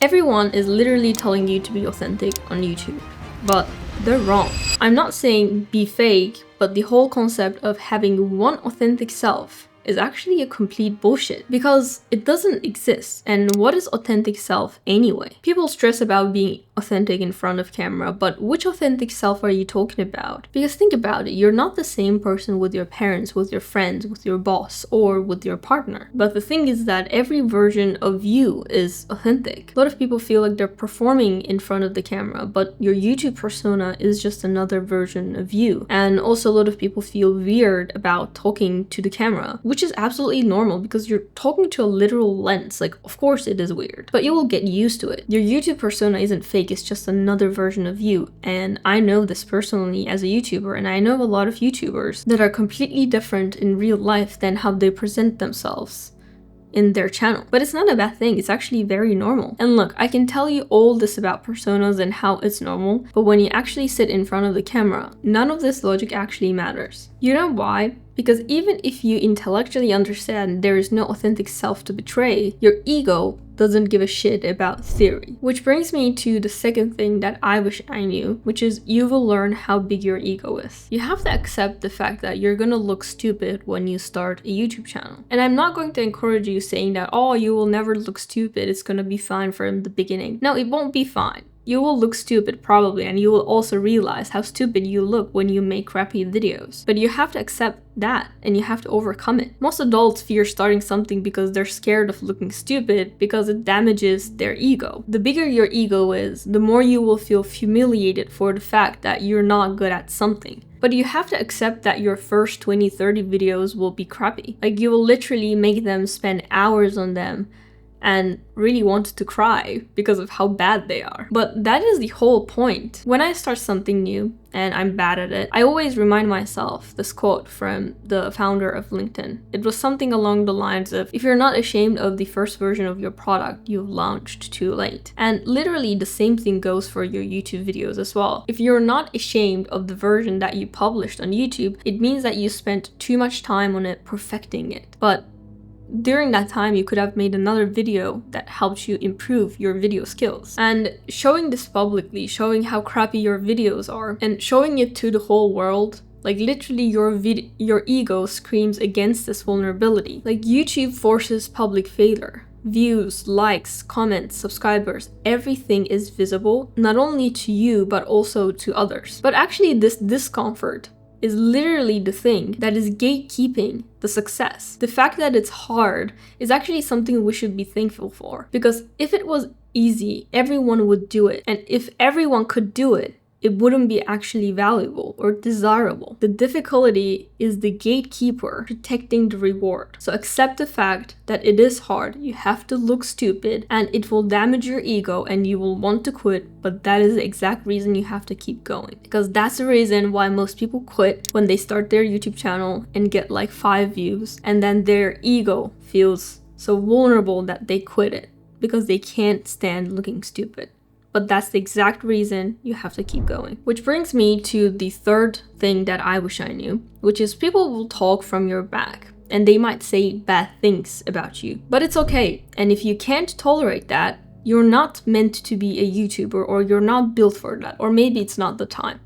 Everyone is literally telling you to be authentic on YouTube, but they're wrong. I'm not saying be fake, but the whole concept of having one authentic self is actually a complete bullshit because it doesn't exist. And what is authentic self anyway? People stress about being authentic in front of camera, but which authentic self are you talking about? Because think about it, you're not the same person with your parents, with your friends, with your boss, or with your partner. But the thing is that every version of you is authentic. A lot of people feel like they're performing in front of the camera, but your YouTube persona is just another version of you. And also a lot of people feel weird about talking to the camera, which is absolutely normal because you're talking to a literal lens. Like, of course it is weird, but you will get used to it. Your YouTube persona isn't fake, it's just another version of you. And I know this personally as a YouTuber, and I know a lot of YouTubers that are completely different in real life than how they present themselves in their channel. But it's not a bad thing, it's actually very normal. And look, I can tell you all this about personas and how it's normal, but when you actually sit in front of the camera, none of this logic actually matters. You know why? Because even if you intellectually understand there is no authentic self to betray, your ego doesn't give a shit about theory. Which brings me to the second thing that I wish I knew, which is you will learn how big your ego is. You have to accept the fact that you're gonna look stupid when you start a YouTube channel. And I'm not going to encourage you saying that, oh, you will never look stupid, it's gonna be fine from the beginning. No, it won't be fine. You will look stupid probably, and you will also realize how stupid you look when you make crappy videos. But you have to accept that, and you have to overcome it. Most adults fear starting something because they're scared of looking stupid because it damages their ego. The bigger your ego is, the more you will feel humiliated for the fact that you're not good at something. But you have to accept that your first 20-30 videos will be crappy. Like, you will literally make them spend hours on them and really wanted to cry because of how bad they are. But that is the whole point. When I start something new and I'm bad at it, I always remind myself this quote from the founder of LinkedIn. It was something along the lines of, if you're not ashamed of the first version of your product, you've launched too late. And literally the same thing goes for your YouTube videos as well. If you're not ashamed of the version that you published on YouTube, it means that you spent too much time on it perfecting it. But during that time, you could have made another video that helped you improve your video skills. And showing this publicly, showing how crappy your videos are, and showing it to the whole world, like literally your ego screams against this vulnerability. Like, YouTube forces public failure. Views, likes, comments, subscribers, everything is visible, not only to you, but also to others. But actually this discomfort is literally the thing that is gatekeeping the success. The fact that it's hard is actually something we should be thankful for. Because if it was easy, everyone would do it. And if everyone could do it, it wouldn't be actually valuable or desirable. The difficulty is the gatekeeper protecting the reward. So accept the fact that it is hard, you have to look stupid, and it will damage your ego and you will want to quit, but that is the exact reason you have to keep going. Because that's the reason why most people quit when they start their YouTube channel and get like 5 views, and then their ego feels so vulnerable that they quit it because they can't stand looking stupid. But that's the exact reason you have to keep going. Which brings me to the third thing that I wish I knew, which is people will talk from your back and they might say bad things about you. But it's okay. And if you can't tolerate that, you're not meant to be a YouTuber, or you're not built for that, or maybe it's not the time.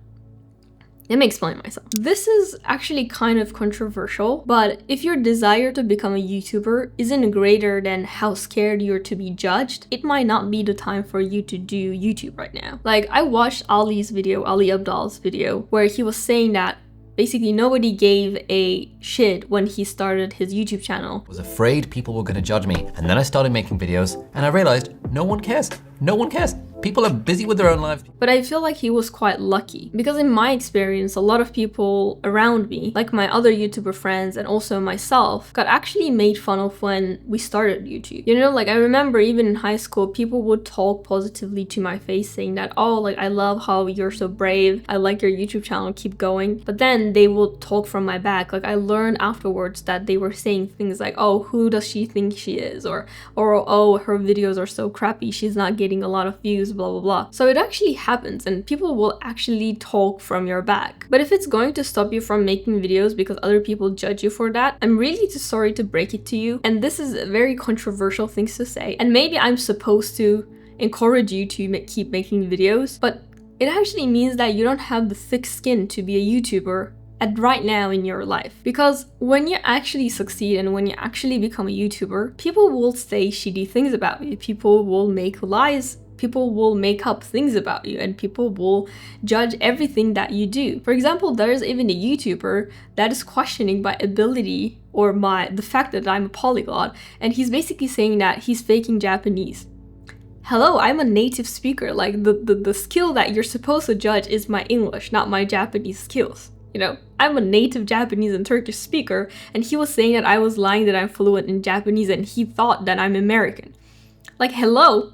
Let me explain myself. This is actually kind of controversial, but if your desire to become a YouTuber isn't greater than how scared you're to be judged, it might not be the time for you to do YouTube right now. Like, I watched Ali Abdaal's video, where he was saying that basically nobody gave a shit when he started his YouTube channel. I was afraid people were gonna judge me, and then I started making videos and I realized no one cares. No one cares. People are busy with their own lives. But I feel like he was quite lucky, because in my experience, a lot of people around me, like my other YouTuber friends and also myself, got actually made fun of when we started YouTube. You know, like, I remember even in high school, people would talk positively to my face saying that, oh, like, I love how you're so brave, I like your YouTube channel, keep going. But then they would talk from my back. Like, I learned afterwards that they were saying things like, oh, who does she think she is? Or oh, her videos are so crappy, she's not getting a lot of views, blah blah blah. So it actually happens, and people will actually talk from your back. But if it's going to stop you from making videos because other people judge you for that, I'm really too sorry to break it to you. And this is very controversial things to say, and maybe I'm supposed to encourage you to keep making videos, but it actually means that you don't have the thick skin to be a YouTuber at right now in your life. Because when you actually succeed and when you actually become a YouTuber, people will say shitty things about you. People will make lies. People will make up things about you, and people will judge everything that you do. For example, there's even a YouTuber that is questioning my ability or the fact that I'm a polyglot, and he's basically saying that he's faking Japanese. Hello, I'm a native speaker. Like the skill that you're supposed to judge is my English, not my Japanese skills. You know, I'm a native Japanese and Turkish speaker, and he was saying that I was lying that I'm fluent in Japanese and he thought that I'm American. Like, hello?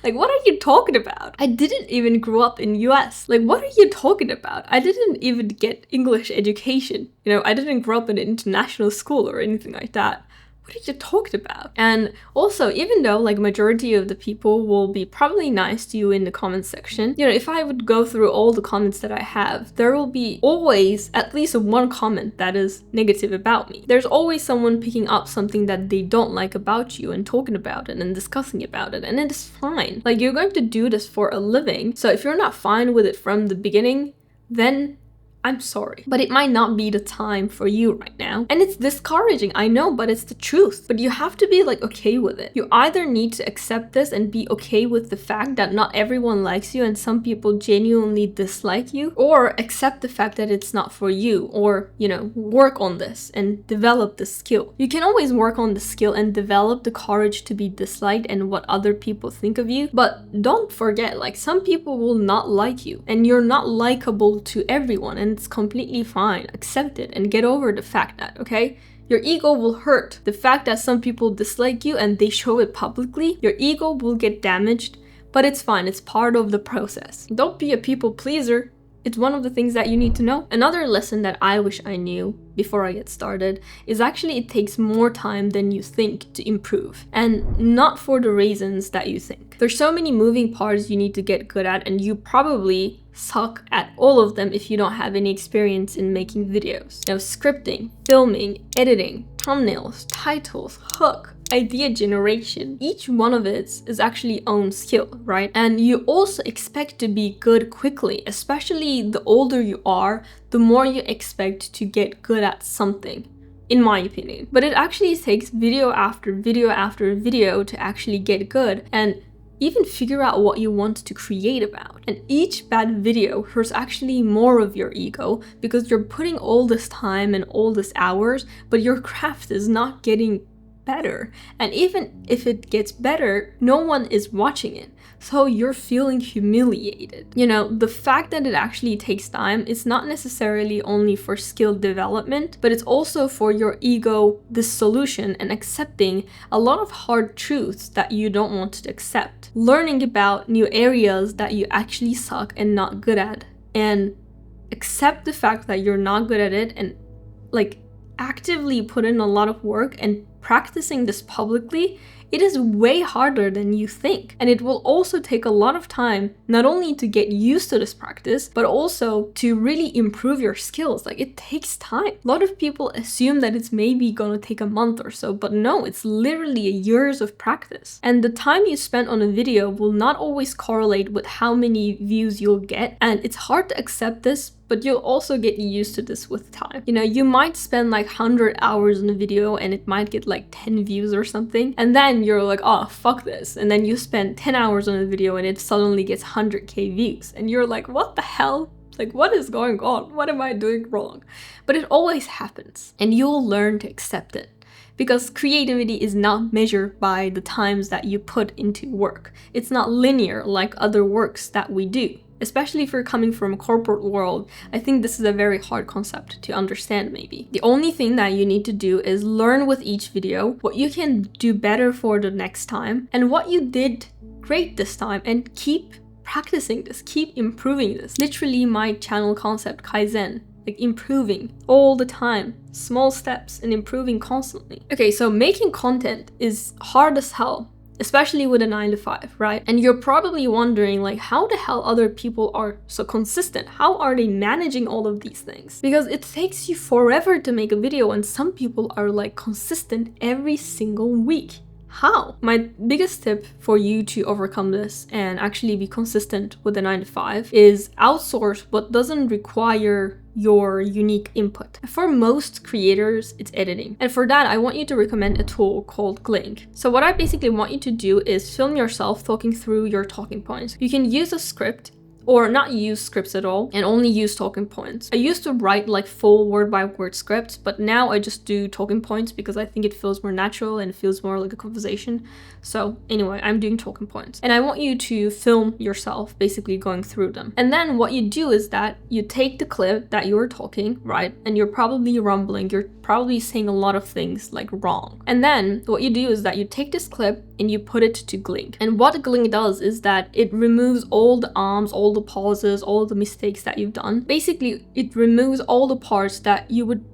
Like, what are you talking about? I didn't even grow up in US. Like, what are you talking about? I didn't even get English education. You know, I didn't grow up in an international school or anything like that. What are you talking about? And also, even though like majority of the people will be probably nice to you in the comment section, you know, if I would go through all the comments that I have, there will be always at least one comment that is negative about me. There's always someone picking up something that they don't like about you and talking about it and discussing about it, and it is fine. Like, you're going to do this for a living, so if you're not fine with it from the beginning, then I'm sorry, but it might not be the time for you right now. And it's discouraging, I know, but it's the truth. But you have to be like okay with it. You either need to accept this and be okay with the fact that not everyone likes you and some people genuinely dislike you, or accept the fact that it's not for you, or, you know, work on this and develop the skill. You can always work on the skill and develop the courage to be disliked and what other people think of you. But don't forget, like, some people will not like you and you're not likable to everyone, and it's completely fine. Accept it and get over the fact that, okay? Your ego will hurt. The fact that some people dislike you and they show it publicly, your ego will get damaged, but it's fine. It's part of the process. Don't be a people pleaser. It's one of the things that you need to know. Another lesson that I wish I knew before I get started is actually it takes more time than you think to improve, and not for the reasons that you think. There's so many moving parts you need to get good at, and you probably suck at all of them if you don't have any experience in making videos. You know, scripting, filming, editing, thumbnails, titles, hook, idea generation. Each one of it is actually own skill, right? And you also expect to be good quickly, especially the older you are, the more you expect to get good at something, in my opinion. But it actually takes video after video after video to actually get good and even figure out what you want to create about. And each bad video hurts actually more of your ego because you're putting all this time and all this hours, but your craft is not getting better. And even if it gets better, no one is watching it. So you're feeling humiliated. You know, the fact that it actually takes time is not necessarily only for skill development, but it's also for your ego dissolution and accepting a lot of hard truths that you don't want to accept. Learning about new areas that you actually suck and not good at, and accept the fact that you're not good at it, and like actively put in a lot of work and practicing this publicly. It is way harder than you think, and it will also take a lot of time, not only to get used to this practice, but also to really improve your skills. Like, it takes time. A lot of people assume that it's maybe gonna take a month or so, but no, it's literally years of practice. And the time you spend on a video will not always correlate with how many views you'll get, and it's hard to accept this, but you'll also get used to this with time. You know, you might spend like 100 hours on a video and it might get like 10 views or something, and then you're like, oh, fuck this. And then you spend 10 hours on a video and it suddenly gets 100k views. And you're like, what the hell? Like, what is going on? What am I doing wrong? But it always happens, and you'll learn to accept it. Because creativity is not measured by the times that you put into work. It's not linear like other works that we do. Especially if you're coming from a corporate world, I think this is a very hard concept to understand maybe. The only thing that you need to do is learn with each video what you can do better for the next time and what you did great this time, and keep practicing this, keep improving this. Literally my channel concept, Kaizen, like improving all the time, small steps and improving constantly. Okay, so making content is hard as hell, especially with a 9-to-5, right? And you're probably wondering, like, how the hell other people are so consistent? How are they managing all of these things? Because it takes you forever to make a video, and some people are like consistent every single week. How? My biggest tip for you to overcome this and actually be consistent with the 9 to 5 is outsource what doesn't require your unique input. For most creators, it's editing. And for that, I want you to recommend a tool called Glink. So what I basically want you to do is film yourself talking through your talking points. You can use a script or not use scripts at all and only use talking points. I used to write like full word by word scripts, but now I just do talking points because I think it feels more natural and it feels more like a conversation. So anyway, I'm doing talking points. And I want you to film yourself basically going through them. And then what you do is that you take the clip that you're talking, right? And you're probably rumbling, you're probably saying a lot of things like wrong. And then what you do is that you take this clip and you put it to Glink. And what Glink does is that it removes all the arms, all the pauses, all the mistakes that you've done. Basically, it removes all the parts that you would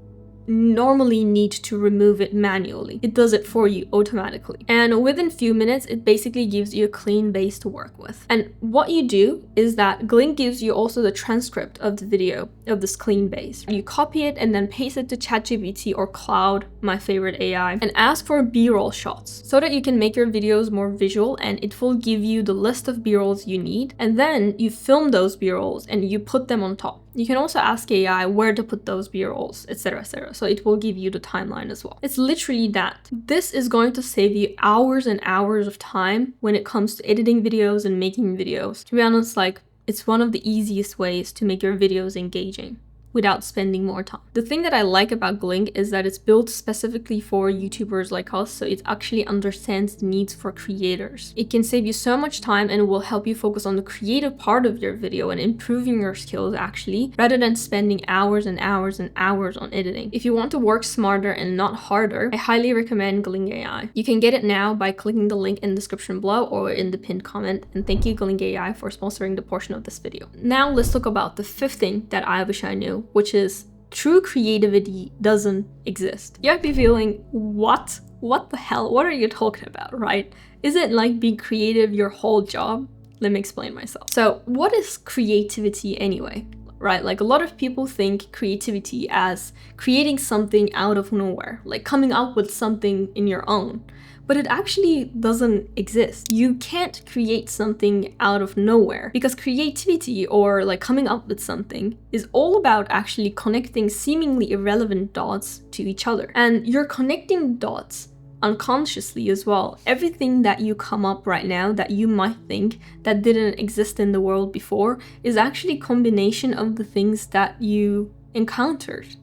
normally need to remove it manually. It does it for you automatically. And within few minutes, it basically gives you a clean base to work with. And what you do is that Glink gives you also the transcript of the video of this clean base. You copy it and then paste it to ChatGPT or Cloud, my favorite AI, and ask for B-roll shots so that you can make your videos more visual, and it will give you the list of B-rolls you need. And then you film those B-rolls and you put them on top. You can also ask AI where to put those B-rolls, etc, etc. So it will give you the timeline as well. It's literally that. This is going to save you hours and hours of time when it comes to editing videos and making videos. To be honest, like, it's one of the easiest ways to make your videos engaging without spending more time. The thing that I like about Glink is that it's built specifically for YouTubers like us, so it actually understands the needs for creators. It can save you so much time and will help you focus on the creative part of your video and improving your skills actually, rather than spending hours and hours and hours on editing. If you want to work smarter and not harder, I highly recommend Glink AI. You can get it now by clicking the link in the description below or in the pinned comment, and thank you Glink AI for sponsoring the portion of this video. Now let's talk about the fifth thing that I wish I knew, which is true creativity doesn't exist. You might be feeling, what the hell? What are you talking about, right? Is it like being creative your whole job? Let me explain myself. So what is creativity anyway? Right? Like, a lot of people think creativity as creating something out of nowhere, like coming up with something in your own. But it actually doesn't exist. You can't create something out of nowhere, because creativity, or like coming up with something, is all about actually connecting seemingly irrelevant dots to each other. And you're connecting dots unconsciously as well. Everything that you come up right now that you might think that didn't exist in the world before is actually a combination of the things that you encountered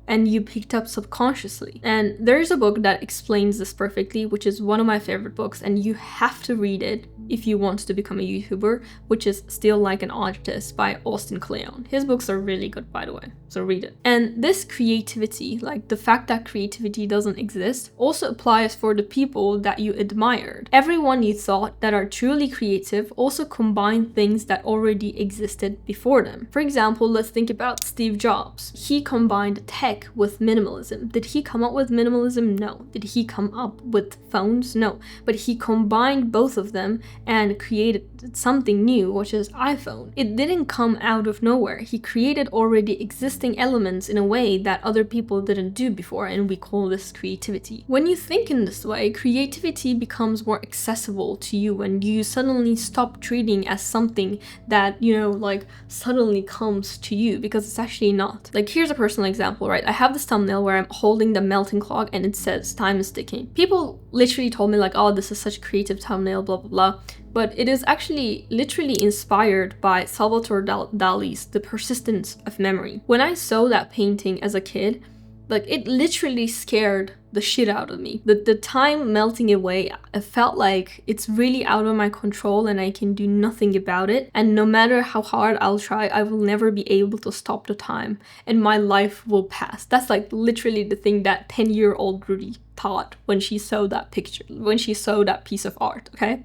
and you picked up subconsciously. And there's a book that explains this perfectly, which is one of my favorite books, and you have to read it if you want to become a YouTuber, which is Still Like an Artist by Austin Kleon. His books are really good, by the way, so read it. And this creativity, like the fact that creativity doesn't exist, also applies for the people that you admired. Everyone you thought that are truly creative also combine things that already existed before them. For example, let's think about Steve Jobs. He combined tech with minimalism. Did he come up with minimalism? No. Did he come up with phones? No. But he combined both of them and created something new, which is iPhone. It didn't come out of nowhere. He created already existing elements in a way that other people didn't do before, and we call this creativity. When you think in this way, creativity becomes more accessible to you when you suddenly stop treating as something that, you know, like suddenly comes to you, because it's actually not. Like, here's a personal example, right? I have this thumbnail where I'm holding the melting clock and it says time is ticking. People literally told me like, oh, this is such a creative thumbnail, blah, blah, blah. But it is actually literally inspired by Salvatore Dali's The Persistence of Memory. When I saw that painting as a kid, like, it literally scared the shit out of me. The time melting away, I felt like it's really out of my control and I can do nothing about it. And no matter how hard I'll try, I will never be able to stop the time and my life will pass. That's like literally the thing that 10-year-old Rudy thought when she saw that picture, when she saw that piece of art, okay?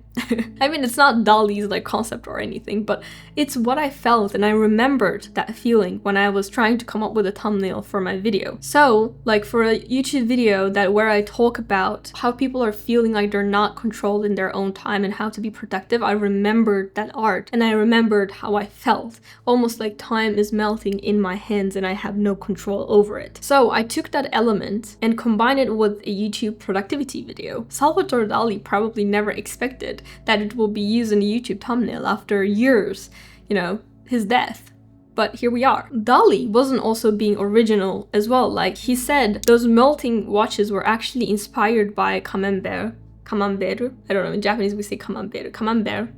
I mean, it's not Dali's like concept or anything, but it's what I felt, and I remembered that feeling when I was trying to come up with a thumbnail for my video. So, like, for a YouTube video that where I talk about how people are feeling like they're not controlled in their own time and how to be productive, I remembered that art and I remembered how I felt, almost like time is melting in my hands and I have no control over it. So I took that element and combined it with a YouTube productivity video. Salvatore Dali probably never expected that it will be used in a YouTube thumbnail after years, his death. But here we are. Dali wasn't also being original as well. Like he said, those melting watches were actually inspired by camembert. Camembert? I don't know, in Japanese we say camembert. Camembert.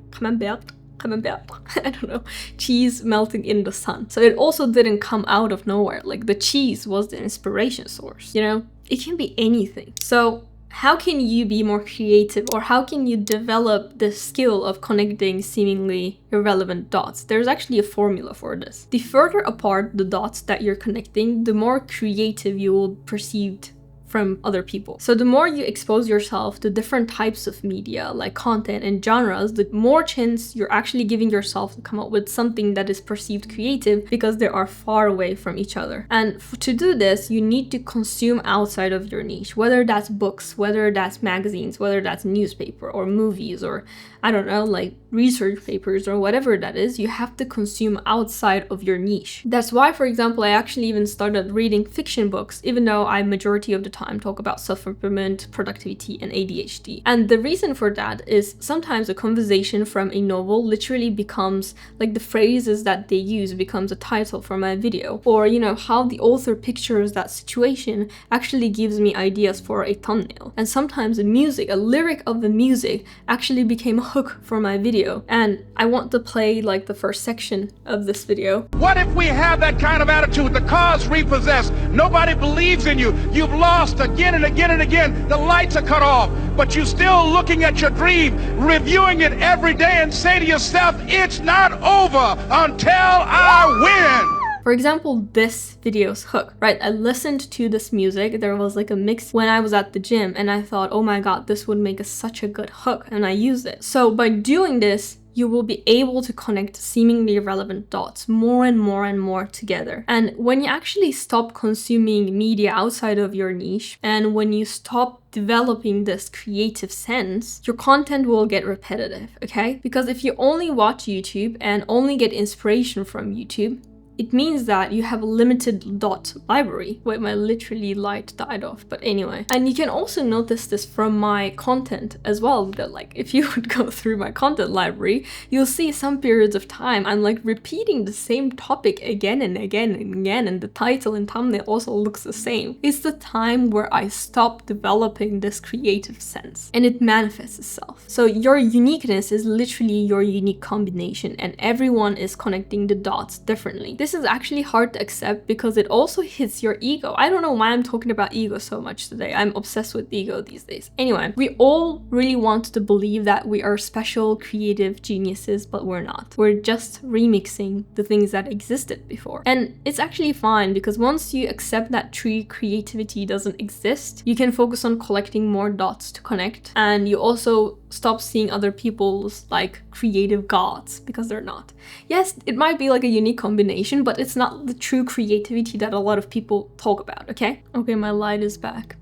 I don't know. Cheese melting in the sun. So it also didn't come out of nowhere. Like the cheese was the inspiration source, It can be anything. So how can you be more creative, or how can you develop the skill of connecting seemingly irrelevant dots? There's actually a formula for this. The further apart the dots that you're connecting, the more creative you will perceive from other people. So the more you expose yourself to different types of media, like content and genres, the more chance you're actually giving yourself to come up with something that is perceived creative, because they are far away from each other. And to do this, you need to consume outside of your niche, whether that's books, whether that's magazines, whether that's newspaper or movies, or I don't know, like research papers or whatever that is. You have to consume outside of your niche. That's why, for example, I actually even started reading fiction books, even though I majority of the time talk about self-improvement, productivity, and ADHD. And the reason for that is sometimes a conversation from a novel literally becomes like the phrases that they use becomes a title for my video, or how the author pictures that situation actually gives me ideas for a thumbnail. And sometimes the music, a lyric of the music actually became a hook for my video. And I want to play like the first section of this video. What if we have that kind of attitude? The car's repossessed. Nobody believes in you. You've lost again and again and again. The lights are cut off, but you're still looking at your dream, reviewing it every day, and say to yourself, it's not over until I win. For example, this video's hook, right? I listened to this music. There was like a mix when I was at the gym and I thought, oh my God, this would make such a good hook, and I used it. So by doing this, you will be able to connect seemingly irrelevant dots more and more and more together. And when you actually stop consuming media outside of your niche, and when you stop developing this creative sense, your content will get repetitive, okay? Because if you only watch YouTube and only get inspiration from YouTube, it means that you have a limited dot library. Wait, my literally light died off, but anyway. And you can also notice this from my content as well, that like if you would go through my content library, you'll see some periods of time I'm like repeating the same topic again and again and again, and the title and thumbnail also looks the same. It's the time where I stop developing this creative sense and it manifests itself. So your uniqueness is literally your unique combination, and everyone is connecting the dots differently. This is actually hard to accept because it also hits your ego. I don't know why I'm talking about ego so much today. I'm obsessed with ego these days. Anyway, we all really want to believe that we are special, creative geniuses, but we're not. We're just remixing the things that existed before. And it's actually fine, because once you accept that true creativity doesn't exist, you can focus on collecting more dots to connect. And you also stop seeing other people's like creative gods, because they're not. Yes, it might be like a unique combination, but it's not the true creativity that a lot of people talk about, okay? Okay, my light is back.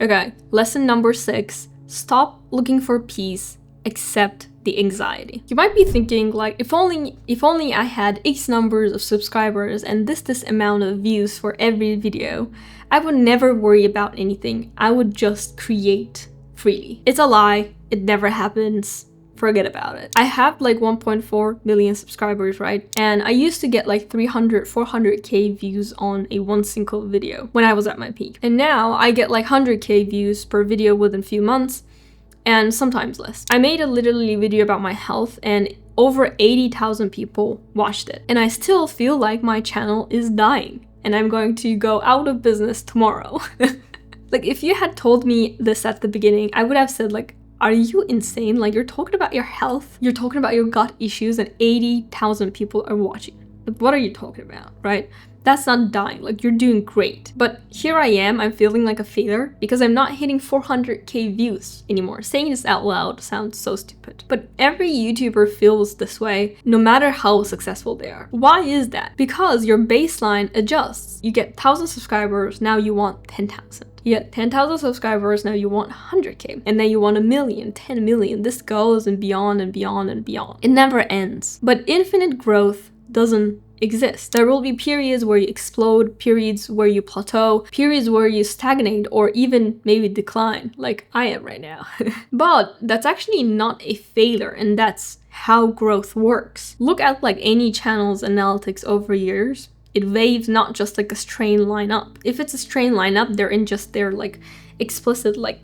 Okay, lesson number 6, stop looking for peace, accept the anxiety. You might be thinking like, if only I had X numbers of subscribers and this amount of views for every video, I would never worry about anything. I would just create freely. It's a lie. It never happens. Forget about it. I have like 1.4 million subscribers, right? And I used to get like 300, 400k views on one single video when I was at my peak. And now I get like 100k views per video within a few months, and sometimes less. I made a literally video about my health and over 80,000 people watched it. And I still feel like my channel is dying and I'm going to go out of business tomorrow. Like if you had told me this at the beginning, I would have said like, are you insane? Like you're talking about your health, you're talking about your gut issues, and 80,000 people are watching. Like what are you talking about, right? That's not dying, like you're doing great. But here I am, I'm feeling like a failure because I'm not hitting 400k views anymore. Saying this out loud sounds so stupid. But every YouTuber feels this way, no matter how successful they are. Why is that? Because your baseline adjusts. You get 1,000 subscribers, now you want 10,000. You had 10,000 subscribers, now you want 100K. And then you want 1 million, 10 million. This goes and beyond and beyond and beyond. It never ends. But infinite growth doesn't exist. There will be periods where you explode, periods where you plateau, periods where you stagnate or even maybe decline, like I am right now. But that's actually not a failure, and that's how growth works. Look at like any channel's analytics over years. It waves not just like a straight line up. If it's a straight line up, they're in just their like explicit like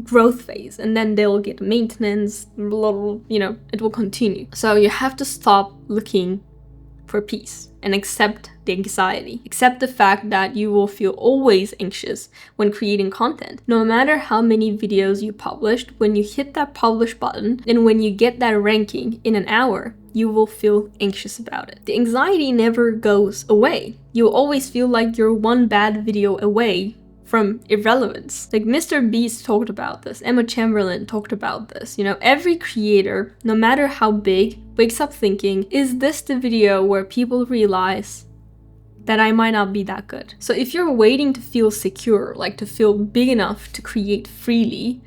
growth phase, and then they'll get maintenance, blah, blah, you know, it will continue. So you have to stop looking for peace and accept the anxiety. Accept the fact that you will feel always anxious when creating content. No matter how many videos you published, when you hit that publish button and when you get that ranking in an hour, you will feel anxious about it. The anxiety never goes away. You'll always feel like you're one bad video away from irrelevance. Like Mr. Beast talked about this, Emma Chamberlain talked about this. You know, every creator, no matter how big, wakes up thinking, is this the video where people realize that I might not be that good? So if you're waiting to feel secure, like to feel big enough to create freely,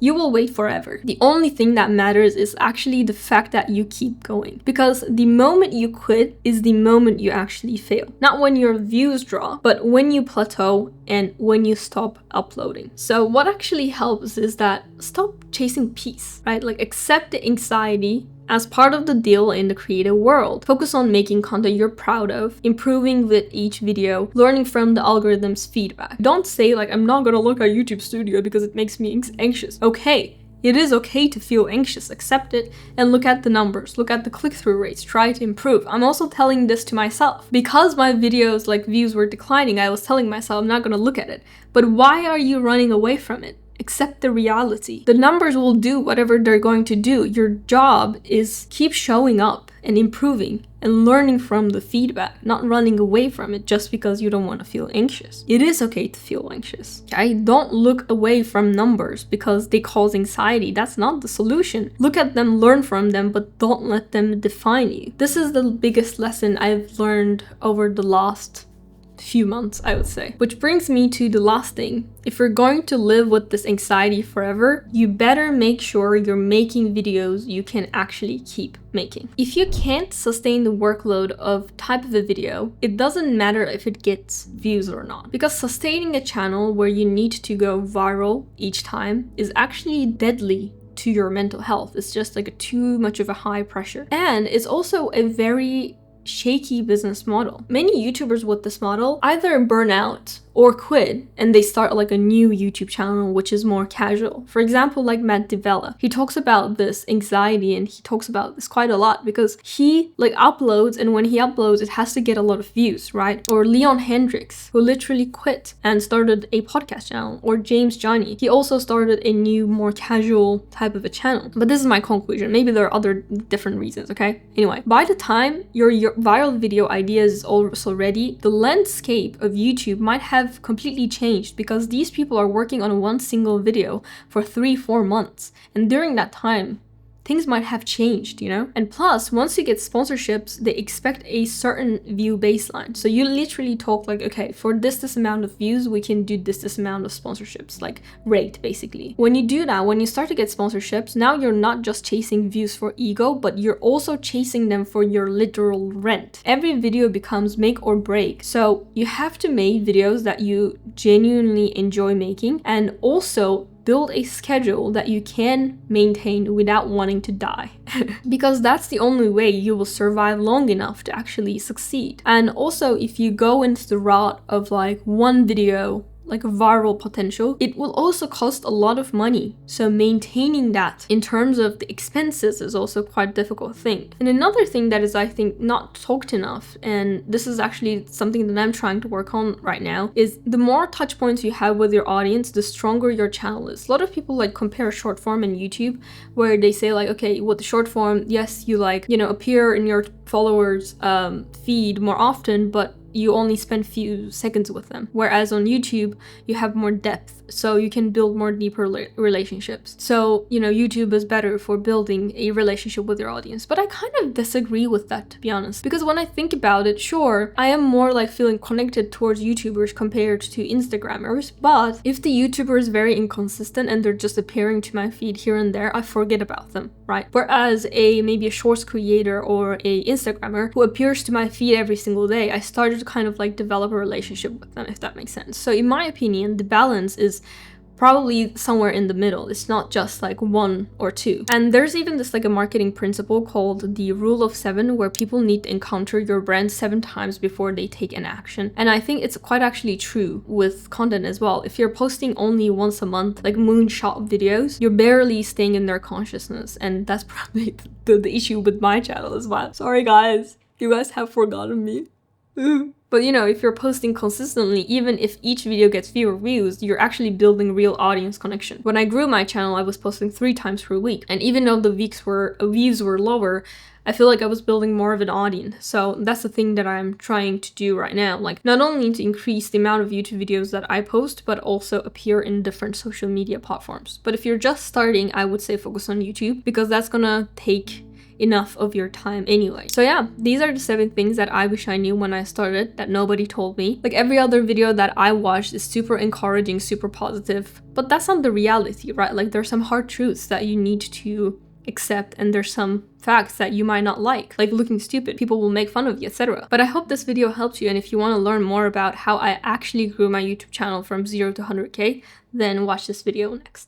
you will wait forever. The only thing that matters is actually the fact that you keep going. Because the moment you quit is the moment you actually fail. Not when your views drop, but when you plateau and when you stop uploading. So what actually helps is that stop chasing peace, right? Like accept the anxiety as part of the deal in the creative world. Focus on making content you're proud of, improving with each video, learning from the algorithm's feedback. Don't say like, I'm not gonna look at YouTube Studio because it makes me anxious. Okay, it is okay to feel anxious, accept it, and look at the numbers, look at the click-through rates, try to improve. I'm also telling this to myself. Because my videos like views were declining, I was telling myself I'm not gonna look at it. But why are you running away from it? Accept the reality. The numbers will do whatever they're going to do. Your job is keep showing up and improving and learning from the feedback, not running away from it just because you don't want to feel anxious. It is okay to feel anxious. Okay? Don't look away from numbers because they cause anxiety. That's not the solution. Look at them, learn from them, but don't let them define you. This is the biggest lesson I've learned over the last few months, I would say. Which brings me to the last thing. If you're going to live with this anxiety forever, you better make sure you're making videos you can actually keep making. If you can't sustain the workload of type of a video, it doesn't matter if it gets views or not. Because sustaining a channel where you need to go viral each time is actually deadly to your mental health. It's just like too much of a high pressure. And it's also a very shaky business model. Many YouTubers with this model either burn out or quit and they start like a new YouTube channel which is more casual. For example, like Matt Devella. He talks about this anxiety and he talks about this quite a lot because he like uploads, and when he uploads it has to get a lot of views, right? Or Leon Hendricks, who literally quit and started a podcast channel. Or James Johnny. He also started a new, more casual type of a channel. But this is my conclusion. Maybe there are other different reasons, okay? Anyway, by the time your viral video idea is also ready, the landscape of YouTube might have completely changed because these people are working on one single video for 3-4 months, and during that time things might have changed, you know? And plus, once you get sponsorships, they expect a certain view baseline. So you literally talk like, okay, for this amount of views, we can do this amount of sponsorships, like rate basically. When you do that, when you start to get sponsorships, now you're not just chasing views for ego, but you're also chasing them for your literal rent. Every video becomes make or break. So you have to make videos that you genuinely enjoy making, and also build a schedule that you can maintain without wanting to die. Because that's the only way you will survive long enough to actually succeed. And also, if you go into the route of like one video, like a viral potential, it will also cost a lot of money. So maintaining that in terms of the expenses is also quite a difficult thing. And another thing that is, I think, not talked enough, and this is actually something that I'm trying to work on right now, is the more touch points you have with your audience, the stronger your channel is. A lot of people like compare short form and YouTube, where they say like, okay, with the short form, yes, you like, you know, appear in your followers feed more often, but you only spend few seconds with them. Whereas on YouTube, you have more depth, so you can build more deeper relationships. So, you know, YouTube is better for building a relationship with your audience. But I kind of disagree with that, to be honest. Because when I think about it, sure, I am more like feeling connected towards YouTubers compared to Instagrammers. But if the YouTuber is very inconsistent and they're just appearing to my feed here and there, I forget about them, right? Whereas maybe a shorts creator or a Instagrammer who appears to my feed every single day, I started to kind of like develop a relationship with them, if that makes sense. So in my opinion, the balance is probably somewhere in the middle. It's not just like 1 or 2. And there's even this like a marketing principle called the rule of 7, where people need to encounter your brand 7 times before they take an action. And I think it's quite actually true with content as well. If you're posting only once a month, like moonshot videos, you're barely staying in their consciousness. And that's probably the issue with my channel as well. Sorry guys, you guys have forgotten me. But you know, if you're posting consistently, even if each video gets fewer views, you're actually building real audience connection. When I grew my channel, I was posting 3 times per week. And even though the views were lower, I feel like I was building more of an audience. So that's the thing that I'm trying to do right now. Like, not only to increase the amount of YouTube videos that I post, but also appear in different social media platforms. But if you're just starting, I would say focus on YouTube, because that's gonna take enough of your time anyway. So yeah, these are the 7 things that I wish I knew when I started that nobody told me. Like, every other video that I watched is super encouraging, super positive, but that's not the reality, right? Like, there's some hard truths that you need to accept, and there's some facts that you might not like looking stupid. People will make fun of you, etc. But I hope this video helps you, and if you want to learn more about how I actually grew my YouTube channel from 0 to 100K, then watch this video next.